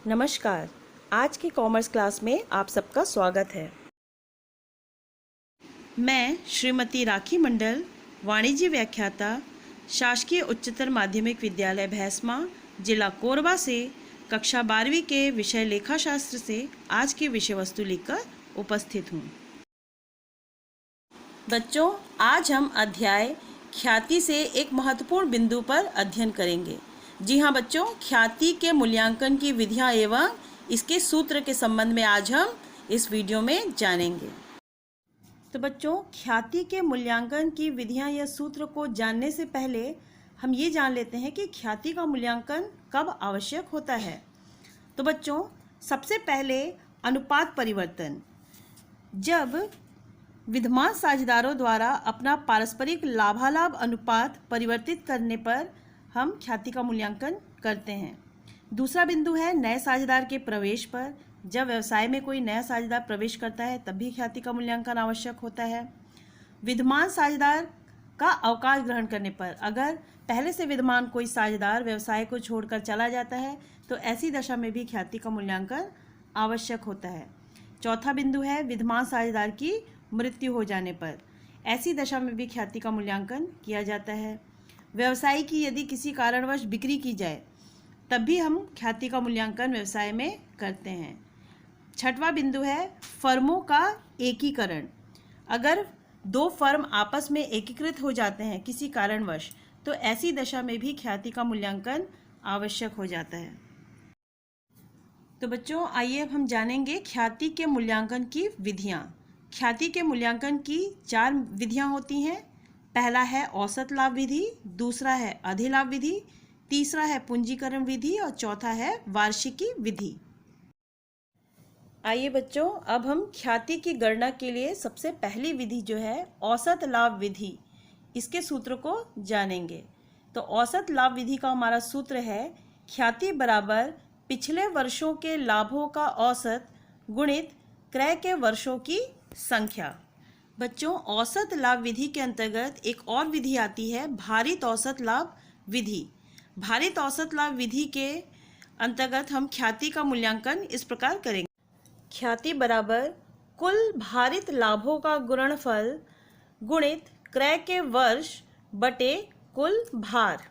नमस्कार। आज की कॉमर्स क्लास में आप सबका स्वागत है। मैं श्रीमती राखी मंडल, वाणिज्य व्याख्याता, शासकीय उच्चतर माध्यमिक विद्यालय भैंसमा, जिला कोरबा से कक्षा 12वीं के विषय लेखाशास्त्र से आज की विषय वस्तु लेकर उपस्थित हूँ। बच्चों, आज हम अध्याय ख्याति से एक महत्वपूर्ण बिंदु पर अध्ययन करेंगे। जी हाँ बच्चों, ख्याति के मूल्यांकन की विधियाँ एवं इसके सूत्र के संबंध में आज हम इस वीडियो में जानेंगे। तो बच्चों, ख्याति के मूल्यांकन की विधियाँ या सूत्र को जानने से पहले हम ये जान लेते हैं कि ख्याति का मूल्यांकन कब आवश्यक होता है। तो बच्चों, सबसे पहले अनुपात परिवर्तन। जब विद्यमान साझेदारों द्वारा अपना पारस्परिक लाभालाभ अनुपात परिवर्तित करने पर हम ख्याति का मूल्यांकन करते हैं। दूसरा बिंदु है नए साझेदार के प्रवेश पर। जब व्यवसाय में कोई नया साझेदार प्रवेश करता है तब भी ख्याति का मूल्यांकन आवश्यक होता है। विद्यमान साझेदार का अवकाश ग्रहण करने पर, अगर पहले से विद्यमान कोई साझेदार व्यवसाय को छोड़कर चला जाता है तो ऐसी दशा में भी ख्याति का मूल्यांकन आवश्यक होता है। चौथा बिंदु है विद्यमान साझेदार की मृत्यु हो जाने पर। ऐसी दशा में भी ख्याति का मूल्यांकन किया जाता है। व्यवसाय की यदि किसी कारणवश बिक्री की जाए तब भी हम ख्याति का मूल्यांकन व्यवसाय में करते हैं। छठवां बिंदु है फर्मों का एकीकरण। अगर दो फर्म आपस में एकीकृत हो जाते हैं किसी कारणवश तो ऐसी दशा में भी ख्याति का मूल्यांकन आवश्यक हो जाता है। तो बच्चों, आइए अब हम जानेंगे ख्याति के मूल्यांकन की विधियाँ। ख्याति के मूल्यांकन की 4 विधियाँ होती हैं। पहला है औसत लाभ विधि, दूसरा है अधिलाभ विधि, तीसरा है पूंजीकरण विधि और चौथा है वार्षिकी विधि। आइए बच्चों, अब हम ख्याति की गणना के लिए सबसे पहली विधि जो है औसत लाभ विधि, इसके सूत्र को जानेंगे। तो औसत लाभ विधि का हमारा सूत्र है ख्याति बराबर पिछले वर्षों के लाभों का औसत गुणित क्रय के वर्षों की संख्या। बच्चों, औसत लाभ विधि के अंतर्गत एक और विधि आती है भारित औसत लाभ विधि। भारित औसत लाभ विधि के अंतर्गत हम ख्याति का मूल्यांकन इस प्रकार करेंगे। ख्याति बराबर कुल भारित लाभों का गुणनफल गुणित क्रय के वर्ष बटे कुल भार।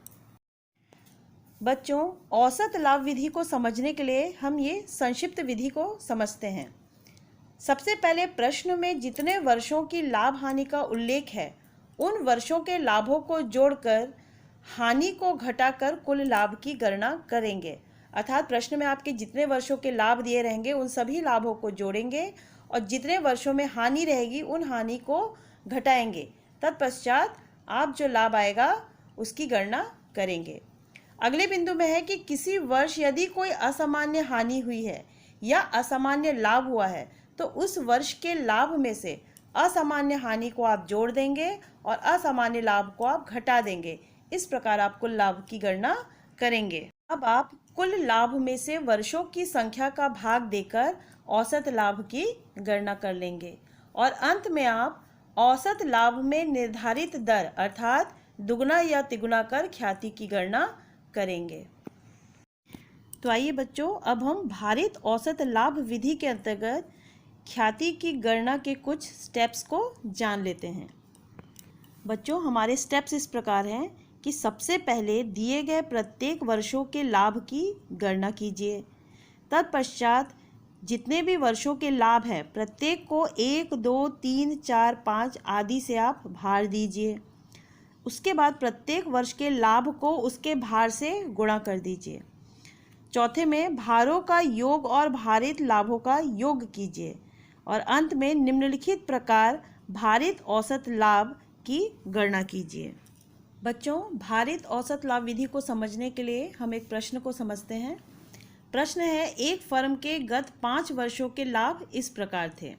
बच्चों, औसत लाभ विधि को समझने के लिए हम ये संक्षिप्त विधि को समझते हैं। सबसे पहले प्रश्न में जितने वर्षों की लाभ हानि का उल्लेख है उन वर्षों के लाभों को जोड़कर हानि को घटाकर कुल लाभ की गणना करेंगे। अर्थात प्रश्न में आपके जितने वर्षों के लाभ दिए रहेंगे उन सभी लाभों को जोड़ेंगे और जितने वर्षों में हानि रहेगी उन हानि को घटाएंगे। तत्पश्चात आप जो लाभ आएगा उसकी गणना करेंगे। अगले बिंदु में है कि किसी वर्ष यदि कोई असामान्य हानि हुई है या असामान्य लाभ हुआ है तो उस वर्ष के लाभ में से असामान्य हानि को आप जोड़ देंगे और असामान्य लाभ को आप घटा देंगे। इस प्रकार आप कुल लाभ की गणना करेंगे। अब आप कुल लाभ में से वर्षों की संख्या का भाग देकर औसत लाभ की गणना कर लेंगे और अंत में आप औसत लाभ में निर्धारित दर अर्थात दुगुना या तिगुना कर ख्याति की गणना करेंगे। तो आइए बच्चों, अब हम भारित औसत लाभ विधि के अंतर्गत ख्याति की गणना के कुछ स्टेप्स को जान लेते हैं। बच्चों, हमारे स्टेप्स इस प्रकार हैं कि सबसे पहले दिए गए प्रत्येक वर्षों के लाभ की गणना कीजिए। तत्पश्चात जितने भी वर्षों के लाभ हैं प्रत्येक को 1, 2, 3, 4, 5 आदि से आप भार दीजिए। उसके बाद प्रत्येक वर्ष के लाभ को उसके भार से गुणा कर दीजिए। चौथे में भारों का योग और भारित लाभों का योग कीजिए और अंत में निम्नलिखित प्रकार भारित औसत लाभ की गणना कीजिए। बच्चों, भारित औसत लाभ विधि को समझने के लिए हम एक प्रश्न को समझते हैं। प्रश्न है एक फर्म के गत 5 वर्षों के लाभ इस प्रकार थे।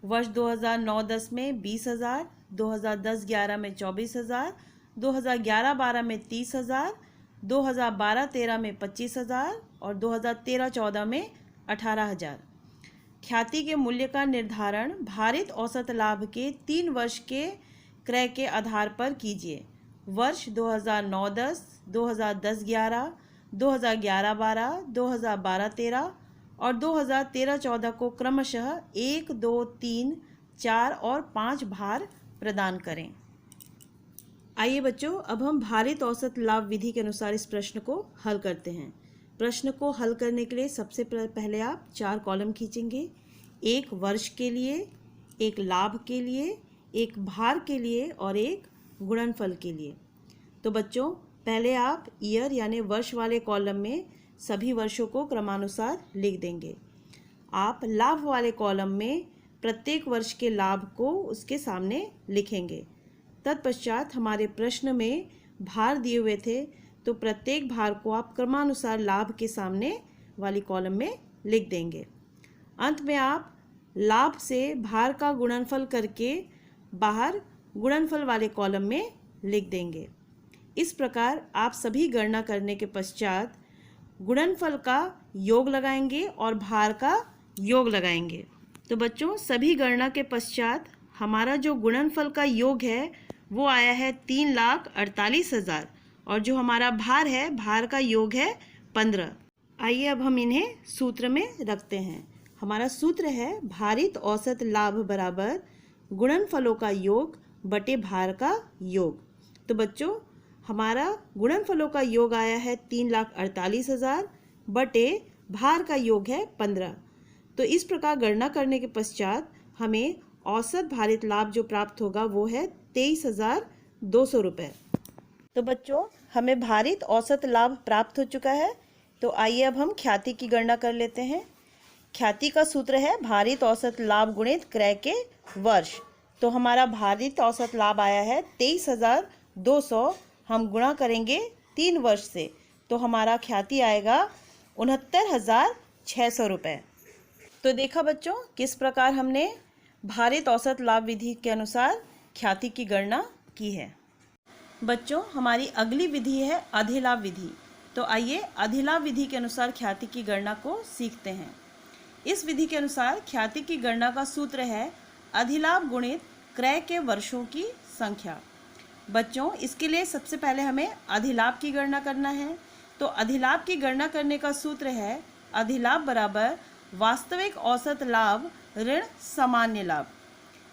वर्ष 2009-10 में 20,000, 2010-11 में 24,000, 2011-12 में 30,000, 2012-13 में 25,000 और 2013-14 में 18,000। ख्याति के मूल्य का निर्धारण भारित औसत लाभ के 3 वर्ष के क्रय के आधार पर कीजिए। वर्ष 2009-10, 2010-11, 2011-12, 2012-13 और 2013-14 को क्रमशः 1, 2, 3, 4 और 5 भार प्रदान करें। आइए बच्चों, अब हम भारित औसत लाभ विधि के अनुसार इस प्रश्न को हल करते हैं। प्रश्न को हल करने के लिए सबसे पहले आप 4 कॉलम खींचेंगे, एक वर्ष के लिए, एक लाभ के लिए, एक भार के लिए और एक गुणनफल के लिए। तो बच्चों, पहले आप ईयर यानी वर्ष वाले कॉलम में सभी वर्षों को क्रमानुसार लिख देंगे। आप लाभ वाले कॉलम में प्रत्येक वर्ष के लाभ को उसके सामने लिखेंगे। तत्पश्चात हमारे प्रश्न में भार दिए हुए थे, तो प्रत्येक भार को आप क्रमानुसार लाभ के सामने वाली कॉलम में लिख देंगे। अंत में आप लाभ से भार का गुणनफल करके बाहर गुणनफल वाले कॉलम में लिख देंगे। इस प्रकार आप सभी गणना करने के पश्चात गुणनफल का योग लगाएंगे और भार का योग लगाएंगे। तो बच्चों, सभी गणना के पश्चात हमारा जो गुणनफल का योग है वो आया है 3,48,000 और जो हमारा भार है, भार का योग है 15। आइए अब हम इन्हें सूत्र में रखते हैं। हमारा सूत्र है भारित औसत लाभ बराबर गुणनफलों का योग बटे भार का योग। तो बच्चों, हमारा गुणनफलों का योग आया है 3,48,000 बटे भार का योग है 15। तो इस प्रकार गणना करने के पश्चात हमें औसत भारित लाभ जो प्राप्त होगा वो है 23,200 रुपये। तो बच्चों, हमें भारित औसत लाभ प्राप्त हो चुका है। तो आइए अब हम ख्याति की गणना कर लेते हैं। ख्याति का सूत्र है भारित औसत लाभ गुणित क्रय के वर्ष। तो हमारा भारित औसत लाभ आया है 23,200। हम गुणा करेंगे 3 वर्ष से, तो हमारा ख्याति आएगा 69,600 रुपये। तो देखा बच्चों, किस प्रकार हमने भारित औसत लाभ विधि के अनुसार ख्याति की गणना की है। बच्चों, हमारी अगली विधि है अधिलाभ विधि। तो आइए अधिलाभ विधि के अनुसार ख्याति की गणना को सीखते हैं। इस विधि के अनुसार ख्याति की गणना का सूत्र है अधिलाभ गुणित क्रय के वर्षों की संख्या। बच्चों, इसके लिए सबसे पहले हमें अधिलाभ की गणना करना है। तो अधिलाभ की गणना करने का सूत्र है अधिलाभ बराबर वास्तविक औसत लाभ ऋण सामान्य लाभ।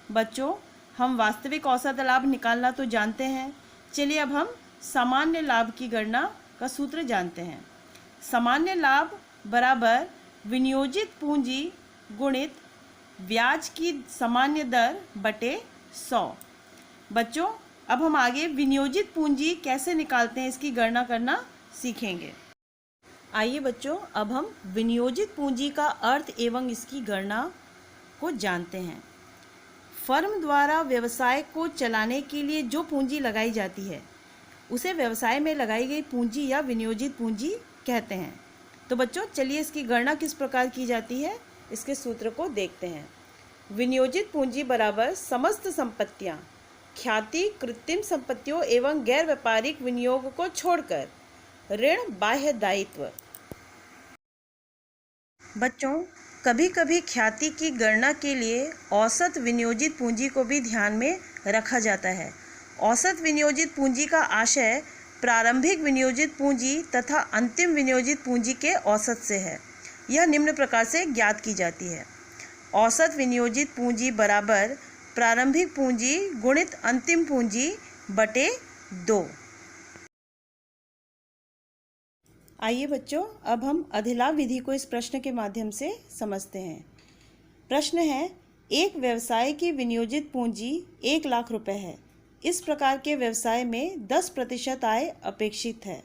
बच्चों, हम वास्तविक औसत लाभ निकालना तो जानते हैं। चलिए अब हम सामान्य लाभ की गणना का सूत्र जानते हैं। सामान्य लाभ बराबर विनियोजित पूंजी गुणित ब्याज की सामान्य दर बटे 100। बच्चों, अब हम आगे विनियोजित पूंजी कैसे निकालते हैं इसकी गणना करना सीखेंगे। आइए बच्चों, अब हम विनियोजित पूंजी का अर्थ एवं इसकी गणना को जानते हैं। फर्म द्वारा व्यवसाय को चलाने के लिए जो पूंजी लगाई जाती है उसे व्यवसाय में लगाई गई पूंजी या विनियोजित पूंजी कहते हैं। तो बच्चों, चलिए इसकी गणना किस प्रकार की जाती है इसके सूत्र को देखते हैं। विनियोजित पूंजी बराबर समस्त संपत्तियां ख्याति कृत्रिम संपत्तियों एवं गैर व्यापारिक विनियोग को छोड़कर ऋण बाह्य दायित्व। बच्चों, कभी कभी ख्याति की गणना के लिए औसत विनियोजित पूंजी को भी ध्यान में रखा जाता है। औसत विनियोजित पूंजी का आशय प्रारंभिक विनियोजित पूंजी तथा अंतिम विनियोजित पूंजी के औसत से है। यह निम्न प्रकार से ज्ञात की जाती है। औसत विनियोजित पूंजी बराबर प्रारंभिक पूंजी गुणित अंतिम पूंजी बटे 2। आइए बच्चों, अब हम अधिलाभ विधि को इस प्रश्न के माध्यम से समझते हैं। प्रश्न है, एक व्यवसाय की विनियोजित पूंजी 1 लाख रुपए है। इस प्रकार के व्यवसाय में 10% आय अपेक्षित है।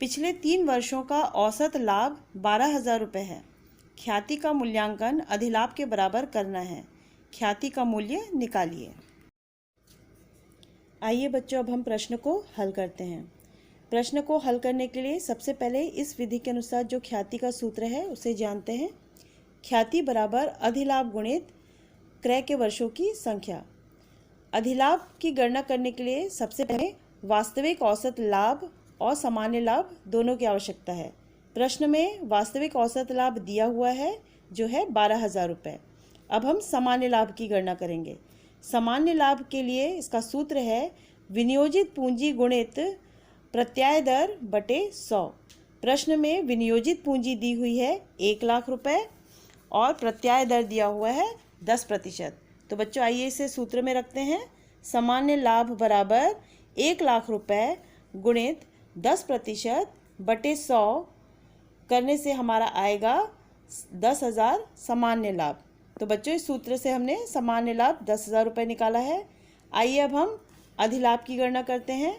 पिछले 3 वर्षों का औसत लाभ 12,000 रुपये है। ख्याति का मूल्यांकन अधिलाभ के बराबर करना है। ख्याति का मूल्य निकालिए। आइए बच्चों, अब हम प्रश्न को हल करते हैं। प्रश्न को हल करने के लिए सबसे पहले इस विधि के अनुसार जो ख्याति का सूत्र है उसे जानते हैं। ख्याति बराबर अधिलाभ गुणित क्रय के वर्षों की संख्या। अधिलाभ की गणना करने के लिए सबसे पहले वास्तविक औसत लाभ और सामान्य लाभ दोनों की आवश्यकता है। प्रश्न में वास्तविक औसत लाभ दिया हुआ है जो है 12,000 रुपये। अब हम सामान्य लाभ की गणना करेंगे। सामान्य लाभ के लिए इसका सूत्र है विनियोजित पूंजी गुणित प्रत्याय दर बटे 100। प्रश्न में विनियोजित पूंजी दी हुई है 1,00,000 रुपए और प्रत्याय दर दिया हुआ है 10%। तो बच्चों आइए इसे सूत्र में रखते हैं। सामान्य लाभ बराबर 1,00,000 रुपए गुणित 10% बटे 100 करने से हमारा आएगा 10,000 सामान्य लाभ। तो बच्चों इस सूत्र से हमने सामान्य लाभ 10,000 रुपये निकाला है। आइए अब हम अधिलाभ की गणना करते हैं।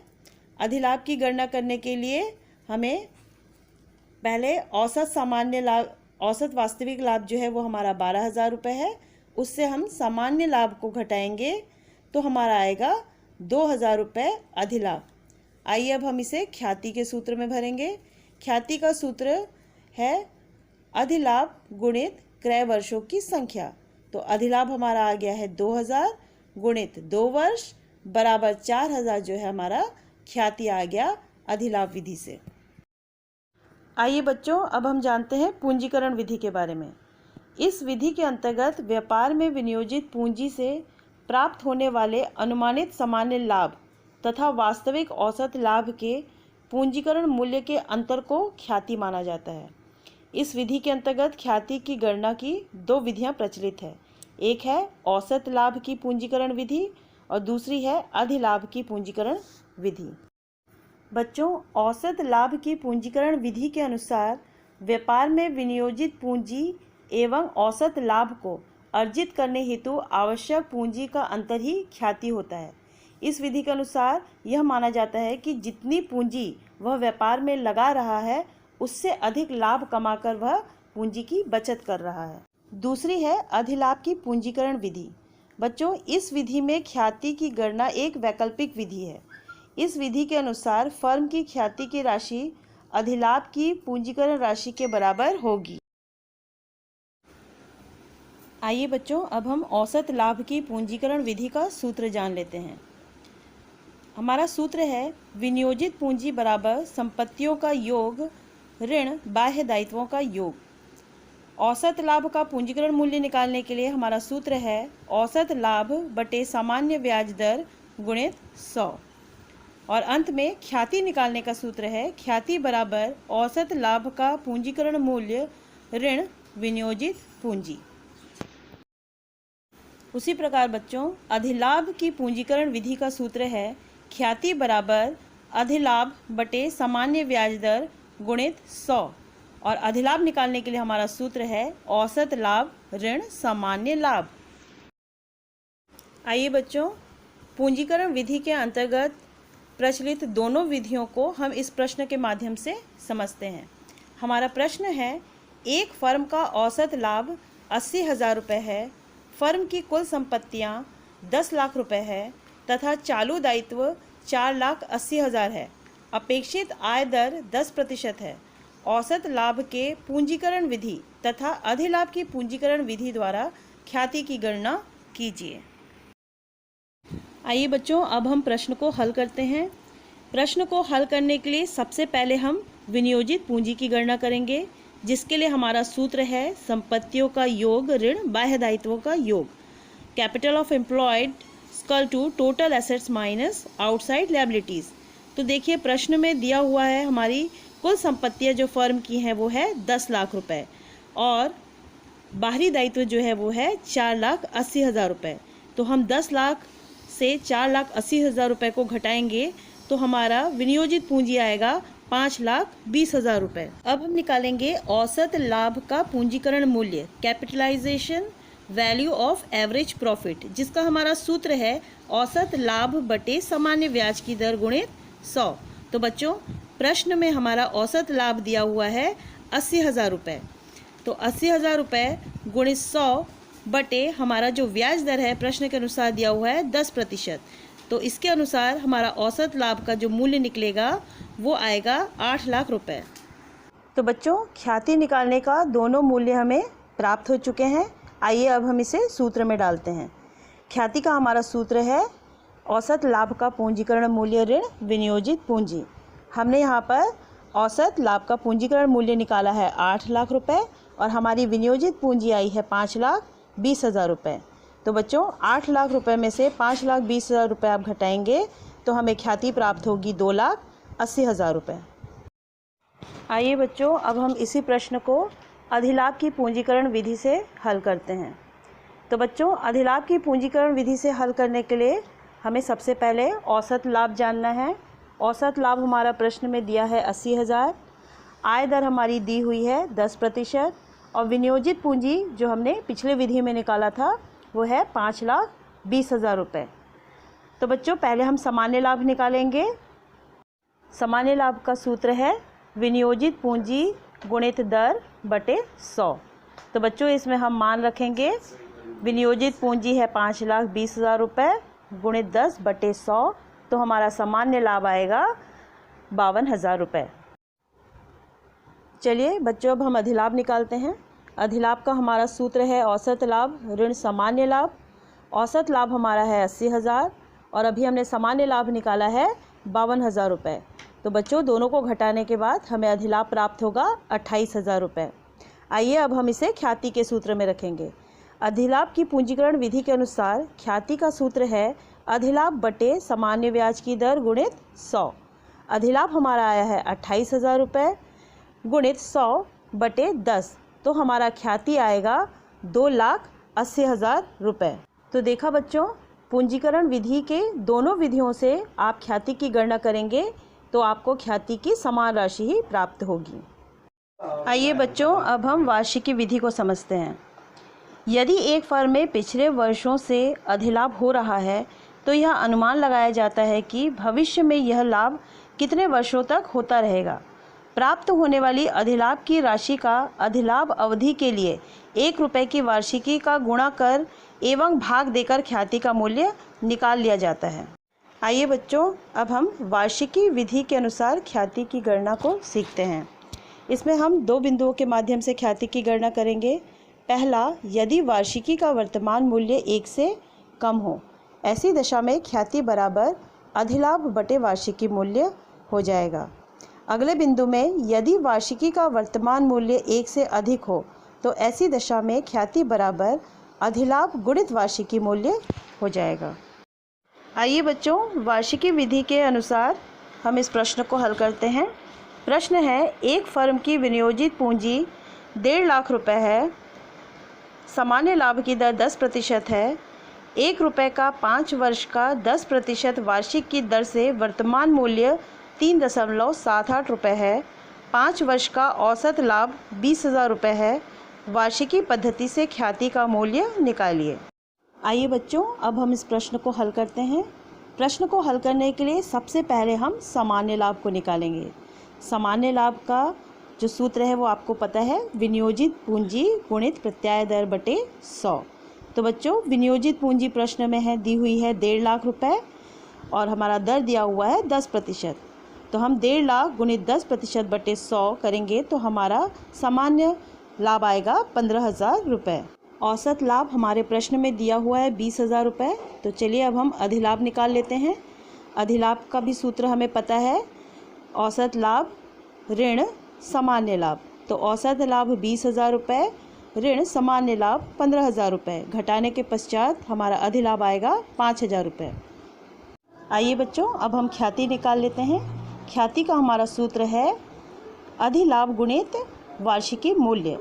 अधिलाभ की गणना करने के लिए हमें पहले औसत सामान्य लाभ, औसत वास्तविक लाभ जो है वो हमारा 12,000 रुपये है, उससे हम सामान्य लाभ को घटाएंगे तो हमारा आएगा 2,000 रुपये अधिलाभ। आइए अब हम इसे ख्याति के सूत्र में भरेंगे। ख्याति का सूत्र है अधिलाभ गुणित क्रय वर्षों की संख्या। तो अधिलाभ हमारा आ गया है 2,000 गुणित 2 वर्ष बराबर 4,000 जो है हमारा ख्याति आ गया अधिलाभ विधि से। आइए बच्चों अब हम जानते हैं पूंजीकरण विधि के बारे में। इस विधि के अंतर्गत व्यापार में विनियोजित पूंजी से प्राप्त होने वाले अनुमानित सामान्य लाभ तथा वास्तविक औसत लाभ के पूंजीकरण मूल्य के अंतर को ख्याति माना जाता है। इस विधि के अंतर्गत ख्याति की गणना की 2 विधियां प्रचलित है। एक है औसत लाभ की पूंजीकरण विधि और दूसरी है अधिलाभ की पूंजीकरण विधि। बच्चों औसत लाभ की पूंजीकरण विधि के अनुसार व्यापार में विनियोजित पूंजी एवं औसत लाभ को अर्जित करने हेतु आवश्यक पूंजी का अंतर ही ख्याति होता है। इस विधि के अनुसार यह माना जाता है कि जितनी पूंजी वह व्यापार में लगा रहा है उससे अधिक लाभ कमाकर वह पूंजी की बचत कर रहा है। दूसरी है अधिलाभ की पूंजीकरण विधि। बच्चों इस विधि में ख्याति की गणना एक वैकल्पिक विधि है। इस विधि के अनुसार फर्म की ख्याति की राशि अधिलाभ की पूंजीकरण राशि के बराबर होगी। आइए बच्चों अब हम औसत लाभ की पूंजीकरण विधि का सूत्र जान लेते हैं। हमारा सूत्र है विनियोजित पूंजी बराबर संपत्तियों का योग ऋण बाह्य दायित्वों का योग। औसत लाभ का पूंजीकरण मूल्य निकालने के लिए हमारा सूत्र है औसत लाभ बटे सामान्य ब्याज दर गुणित 100 और अंत में ख्याति निकालने का सूत्र है ख्याति बराबर औसत लाभ का पूंजीकरण मूल्य ऋण विनियोजित पूंजी। उसी प्रकार बच्चों अधिलाभ की पूंजीकरण विधि का सूत्र है ख्याति बराबर अधिलाभ बटे सामान्य ब्याज दर गुणित 100 और अधिलाभ निकालने के लिए हमारा सूत्र है औसत लाभ ऋण सामान्य लाभ। आइए बच्चों पूंजीकरण विधि के अंतर्गत प्रचलित दोनों विधियों को हम इस प्रश्न के माध्यम से समझते हैं। हमारा प्रश्न है एक फर्म का औसत लाभ 80,000 रुपये है, फर्म की कुल संपत्तियां 10 लाख रुपए है तथा चालू दायित्व 4,80,000 है। अपेक्षित आय दर 10% है। औसत लाभ के पूंजीकरण विधि तथा अधिलाभ की पूंजीकरण विधि द्वारा ख्याति की गणना कीजिए। आइए बच्चों अब हम प्रश्न को हल करते हैं। प्रश्न को हल करने के लिए सबसे पहले हम विनियोजित पूंजी की गणना करेंगे, जिसके लिए हमारा सूत्र है संपत्तियों का योग ऋण बाह्य दायित्वों का योग। Capital of employed equal to total assets minus outside liabilities. तो देखिए प्रश्न में दिया हुआ है हमारी कुल संपत्तियां जो फर्म की हैं वो है 10 लाख रुपए और बाहरी दायित्व जो है वो है 4,80,000 रुपये। तो हम 10 लाख से 4,80,000 रुपये को घटाएंगे तो हमारा विनियोजित पूंजी आएगा 5,20,000 रुपये। अब हम निकालेंगे औसत लाभ का पूंजीकरण मूल्य capitalisation value of average profit, जिसका हमारा सूत्र है औसत लाभ बटे सामान्य ब्याज की दर गुणित 100। तो बच्चों प्रश्न में हमारा औसत लाभ दिया हुआ है 80,000 रुपये। तो 80,000 रुपये गुणित 100 बटे हमारा जो ब्याज दर है प्रश्न के अनुसार दिया हुआ है 10%। तो इसके अनुसार हमारा औसत लाभ का जो मूल्य निकलेगा वो आएगा 8 लाख रुपए। तो बच्चों ख्याति निकालने का दोनों मूल्य हमें प्राप्त हो चुके हैं। आइए अब हम इसे सूत्र में डालते हैं। ख्याति का हमारा सूत्र है औसत लाभ का पूंजीकरण मूल्य ऋण विनियोजित पूंजी। हमने यहाँ पर औसत लाभ का पूंजीकरण मूल्य निकाला है 8 लाख रुपए और हमारी विनियोजित पूंजी आई है 5,20,000 रुपये। तो बच्चों 8 लाख रुपए में से 5,20,000 रुपये आप घटाएंगे तो हमें ख्याति प्राप्त होगी 2,80,000 रुपये। आइए बच्चों, अब हम इसी प्रश्न को अधिलाभ की पूंजीकरण विधि से हल करते हैं। तो बच्चों, अधिलाभ की पूंजीकरण विधि से हल करने के लिए हमें सबसे पहले औसत लाभ जानना है। औसत लाभ हमारा प्रश्न में दिया है 80,000। आय दर हमारी दी हुई है 10% और विनियोजित पूंजी जो हमने पिछले विधि में निकाला था वो है 5,20,000 रुपये। तो बच्चों, पहले हम सामान्य लाभ निकालेंगे। सामान्य लाभ का सूत्र है विनियोजित पूंजी गुणित दर बटे 100। तो बच्चों, इसमें हम मान रखेंगे विनियोजित पूंजी है 5,20,000 रुपये गुणित 10 बटे 100। तो हमारा सामान्य लाभ आएगा 52,000 रुपये। चलिए बच्चों, अब हम अधिलाभ निकालते हैं। अधिलाभ का हमारा सूत्र है औसत लाभ ऋण सामान्य लाभ। औसत लाभ हमारा है 80,000 और अभी हमने सामान्य लाभ निकाला है 52,000 रुपये। तो बच्चों, दोनों को घटाने के बाद हमें अधिलाभ प्राप्त होगा 28,000 रुपये। आइए अब हम इसे ख्याति के सूत्र में रखेंगे। अधिलाभ की पूंजीकरण विधि के अनुसार ख्याति का सूत्र है अधिलाभ बटे सामान्य ब्याज की दर गुणित 100। अधिलाभ हमारा आया है 28,000 रुपये गुणित 100 बटे 10। तो हमारा ख्याति आएगा 2,80,000 रुपये। तो देखा बच्चों, पूंजीकरण विधि के दोनों विधियों से आप ख्याति की गणना करेंगे तो आपको ख्याति की समान राशि ही प्राप्त होगी। आइए बच्चों, अब हम वार्षिकी विधि को समझते हैं। यदि एक फर्म में पिछले वर्षों से अधिलाभ हो रहा है तो यह अनुमान लगाया जाता है कि भविष्य में यह लाभ कितने वर्षों तक होता रहेगा। प्राप्त होने वाली अधिलाभ की राशि का अधिलाभ अवधि के लिए 1 रुपये की वार्षिकी का गुणा कर एवं भाग देकर ख्याति का मूल्य निकाल लिया जाता है। आइए बच्चों, अब हम वार्षिकी विधि के अनुसार ख्याति की गणना को सीखते हैं। इसमें हम 2 बिंदुओं के माध्यम से ख्याति की गणना करेंगे। पहला, यदि वार्षिकी का वर्तमान मूल्य 1 से कम हो, ऐसी दशा में ख्याति बराबर अधिलाभ बटे वार्षिकी मूल्य हो जाएगा। अगले बिंदु में यदि वार्षिकी का वर्तमान मूल्य 1 से अधिक हो तो ऐसी दशा में ख्याति बराबर अधिलाभ गुणित वार्षिकी मूल्य हो जाएगा। आइए बच्चों, वार्षिकी विधि के अनुसार हम इस प्रश्न को हल करते हैं। प्रश्न है, एक फर्म की विनियोजित पूंजी 1.5 लाख रुपये है, सामान्य लाभ की दर 10% है, 1 रुपये का 5 वर्ष का 10% वार्षिक की दर से वर्तमान मूल्य 3.78 रुपये है, 5 वर्ष का औसत लाभ 20,000 रुपये है। वार्षिकी पद्धति से ख्याति का मूल्य निकालिए। आइए बच्चों, अब हम इस प्रश्न को हल करते हैं। प्रश्न को हल करने के लिए सबसे पहले हम सामान्य लाभ को निकालेंगे। सामान्य लाभ का जो सूत्र है वो आपको पता है, विनियोजित पूंजी गुणित प्रत्याय दर बटे 100। तो बच्चों, विनियोजित पूंजी प्रश्न में है दी हुई है 1.5 लाख रुपये और हमारा दर दिया हुआ है 10%। तो हम 1.5 लाख गुणित 10% बटे 100 करेंगे तो हमारा सामान्य लाभ आएगा 15,000 रुपये। औसत लाभ हमारे प्रश्न में दिया हुआ है 20,000 रुपये। तो चलिए अब हम अधिलाभ निकाल लेते हैं। अधिलाभ का भी सूत्र हमें पता है, औसत लाभ ऋण सामान्य लाभ। तो औसत लाभ 20,000 रुपये ऋण सामान्य लाभ 15,000 रुपये, घटाने के पश्चात हमारा अधिलाभ आएगा 5,000 रुपये। आइए बच्चों, अब हम ख्याति निकाल लेते हैं। ख्याति का हमारा सूत्र है अधिलाभ गुणित वार्षिकी मूल्य।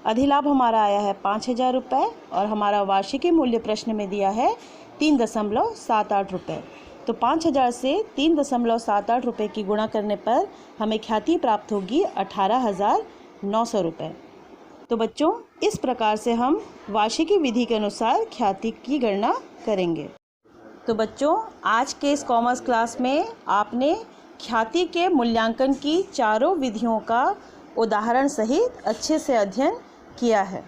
अधिलाभ हमारा आया है 5,000 रुपये और हमारा वार्षिकी मूल्य प्रश्न में दिया है 3.78 रुपये। तो 5,000 से 3.78 रुपये की गुणा करने पर हमें ख्याति प्राप्त होगी 18,900 रुपये। तो बच्चों, इस प्रकार से हम वार्षिकी विधि के अनुसार ख्याति की गणना करेंगे। तो बच्चों, आज के इस कॉमर्स क्लास में आपने ख्याति के मूल्यांकन की चारों विधियों का उदाहरण सहित अच्छे से अध्ययन किया है।